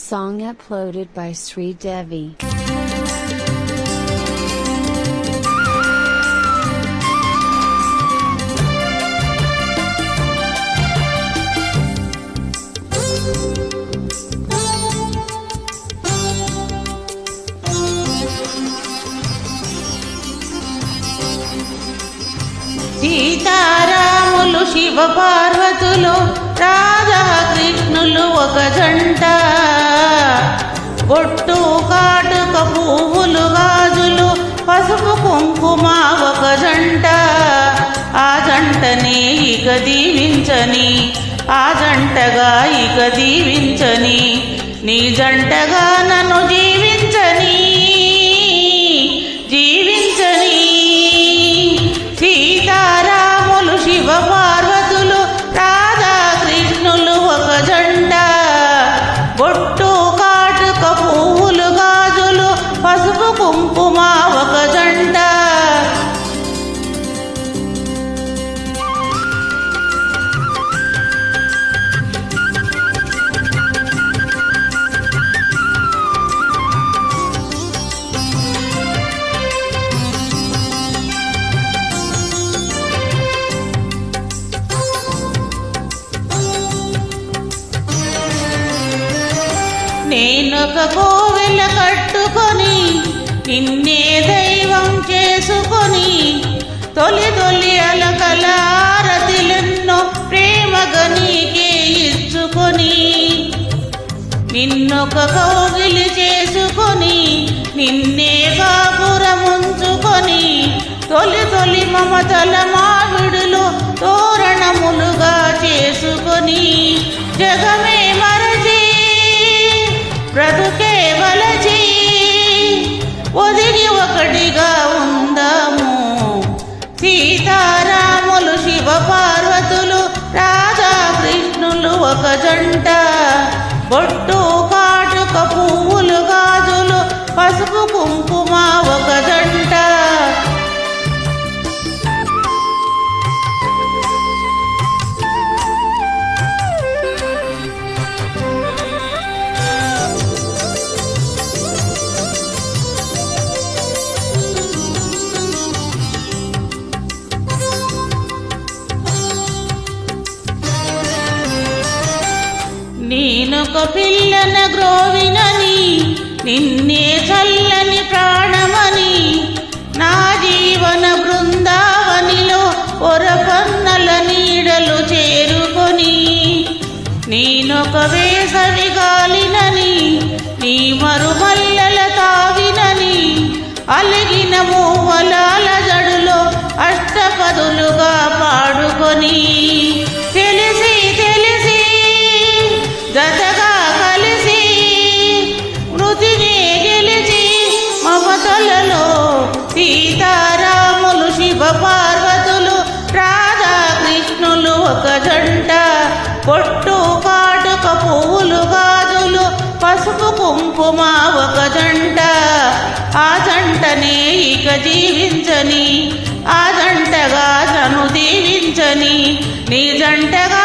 Song uploaded by Sri Devi. సీతారాములు శివ పార్వతులు రాధా కృష్ణులు ఒక జంట, బొట్టు కాటుక పువ్వులు గాజులు పసుపు కుంకుమ ఒక జంట. ఆ జంటనే ఇక దీవించని, ఆ జంటగా ఇక దీవించని, నీ జంటగా నన్ను జీవించని జీవించని. సీతారాములు శివ పార్వతులు రాధా కృష్ణులు ఒక జంట, బొట్టు కాటుక పువ్వులు గాజులు పసుపు కుంకుమ ఒక జంట. నేనొక కోవెల కట్టుకొని నిన్నే దైవం చేసుకొని, తొలి తొలి అలకల ఆరతిలెన్నో ప్రేమగా నీకే ఇచ్చుకొని, నిన్నొక కౌగిలి చేసుకొని నిన్నే కాపురముంచుకొని, తొలి తొలి మమతల మావిడులు తోరణములుగా చేసుకొని, జగమే మరచి బ్రతుకే వలచి ఒదిగి ఒకటిగా ఉందాము. సీతారాములు శివ పార్వతులు రాధా కృష్ణులు ఒక జంట, బొట్టు కాటుక పువ్వులు గాజులు పసుపు కుంకుమ ఒక జంట. నేనొక పిల్లన గ్రోవినని, నిన్నే చల్లని ప్రాణమని, నా జీవన బృందావనిలో ఒరపన్నల నీడలు చేరుకొని, నేనొక వేసవి గాలినని, నీ మరుమల్లెల తావినని, అలిగిన మూవలాల జడులో అష్టపదులుగా పాడుకొని, తెలిసి తెలిసి జతగా కలిసి మృతిని గెలిచి మమతలలో సీతారాములు శివ పార్వతులు రాధా కృష్ణులు ఒక జంట, పొట్టు కాటుక పువ్వులు గాజులు పసుపు కుంకుమ ఒక జంట. ఆ జంటనే ఇక జీవించని, ఆ జంటగా నన్ను దీవించని, నీ జంటగా